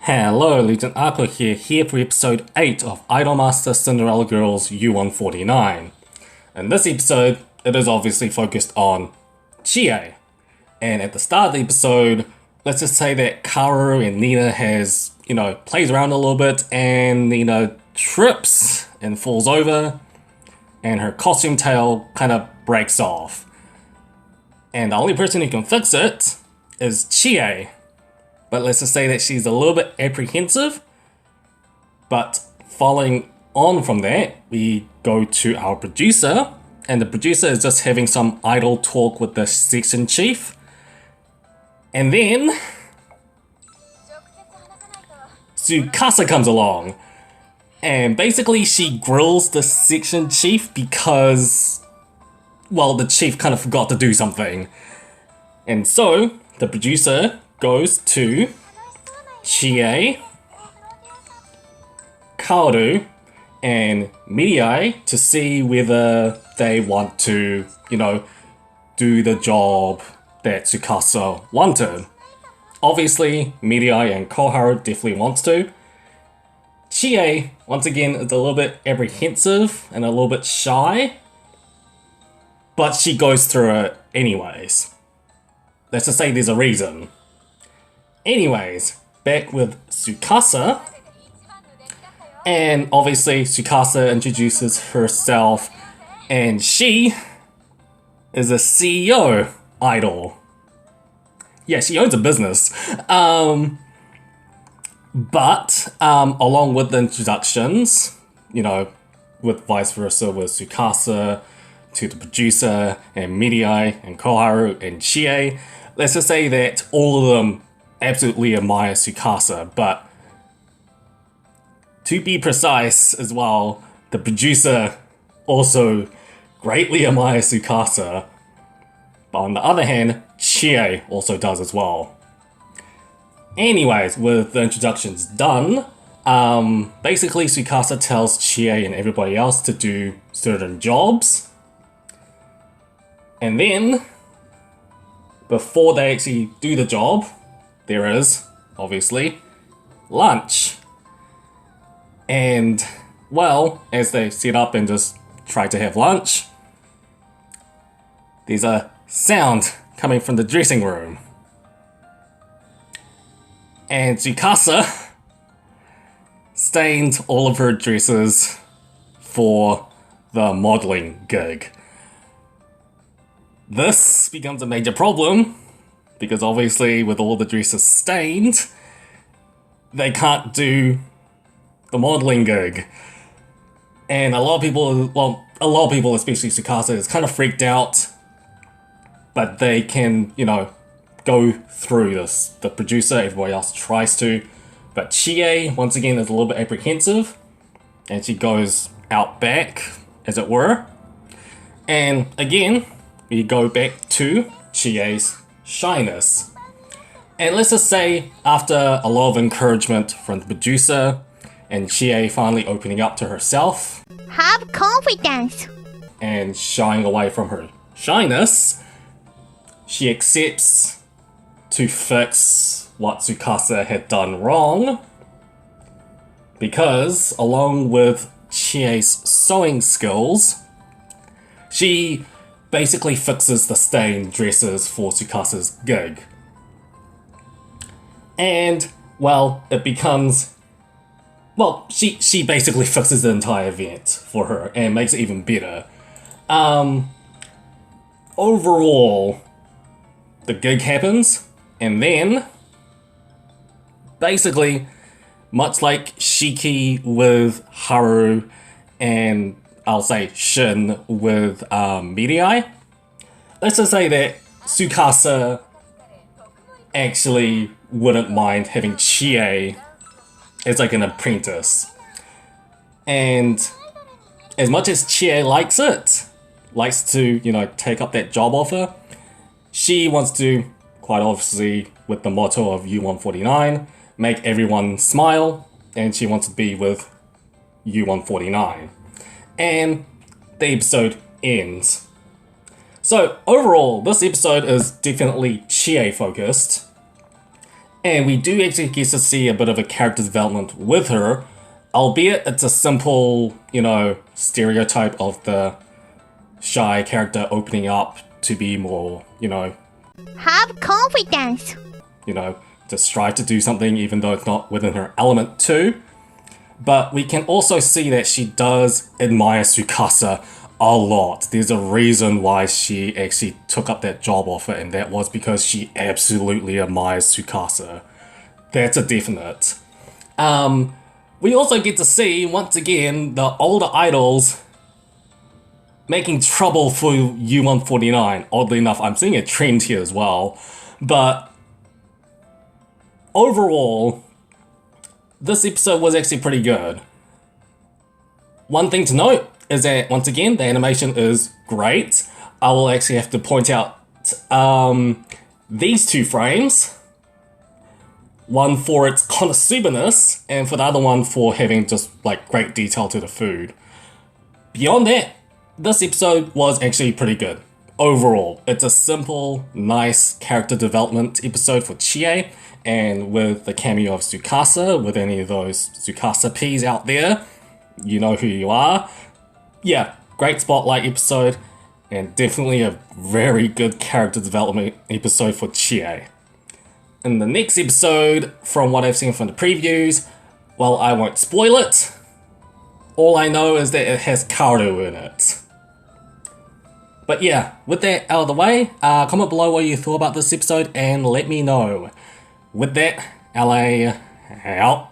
Hello, LegendAqua here for episode 8 of Idolmaster Cinderella Girls U149. In this episode, it is obviously focused on Chie. And at the start of the episode, let's just say that Kaoru and Nina has, plays around a little bit and, trips and falls over. And her costume tail kind of breaks off. And the only person who can fix it is Chie. But let's just say that she's a little bit apprehensive. But following on from that, we go to our producer. And the producer is just having some idle talk with the section chief. And then Tsukasa comes along. And basically she grills the section chief because, well, the chief kind of forgot to do something. And so the producer goes to Chie, Kaoru, and Midai to see whether they want to, do the job that Tsukasa wanted. Obviously, Midai and Koharu definitely wants to. Chie, once again, is a little bit apprehensive and a little bit shy, but she goes through it anyways. Let's just say there's a reason. Anyways, back with Tsukasa, and obviously Tsukasa introduces herself, and she is a CEO idol. Yeah, she owns a business. But along with the introductions, with vice versa with Tsukasa to the producer and Midai and Koharu and Chie, let's just say that all of them absolutely admire Tsukasa, but to be precise as well, the producer also greatly admires Tsukasa, but on the other hand, Chie also does as well. Anyways, with the introductions done, basically Tsukasa tells Chie and everybody else to do certain jobs, and then before they actually do the job, there is, obviously, lunch. And, well, as they sit up and just try to have lunch, there's a sound coming from the dressing room. And Tsukasa stained all of her dresses for the modeling gig. This becomes a major problem, because obviously with all the dresses stained, they can't do the modeling gig. And a lot of people, especially Tsukasa, is kind of freaked out, but they can, go through this. The producer, everybody else tries to, but Chie, once again, is a little bit apprehensive, and she goes out back, as it were. And again, we go back to Chie's shyness. And let's just say, after a lot of encouragement from the producer, and Chie finally opening up to herself, have confidence, and shying away from her shyness, she accepts to fix what Tsukasa had done wrong, because along with Chie's sewing skills, she basically fixes the stained dresses for Tsukasa's gig. And, well, it becomes... Well, she basically fixes the entire event for her and makes it even better. Overall, the gig happens, and then, basically, much like Shiki with Haru and I'll say Shin with Midai, let's just say that Tsukasa actually wouldn't mind having Chie as like an apprentice. And as much as Chie likes to, take up that job offer, she wants to, quite obviously, with the motto of U149, make everyone smile, and she wants to be with U149. And the episode ends. So overall, this episode is definitely Chie focused. And we do actually get to see a bit of a character development with her, albeit it's a simple, stereotype of the shy character opening up to be more, Have confidence. just try to do something even though it's not within her element too. But we can also see that she does admire Tsukasa a lot. There's a reason why she actually took up that job offer, and that was because she absolutely admires Tsukasa. That's a definite. We also get to see, once again, the older idols making trouble for U149. Oddly enough, I'm seeing a trend here as well. But overall, this episode was actually pretty good. One thing to note is that, once again, the animation is great. I will actually have to point out these two frames. One for its connoisseursness, and for the other one for having just great detail to the food. Beyond that, this episode was actually pretty good. Overall, it's a simple, nice character development episode for Chie, and with the cameo of Tsukasa, with any of those Tsukasa P's out there, you know who you are. Yeah, great spotlight episode, and definitely a very good character development episode for Chie. In the next episode, from what I've seen from the previews, well, I won't spoil it. All I know is that it has Kaoru in it. But yeah, with that out of the way, comment below what you thought about this episode and let me know. With that, LA out.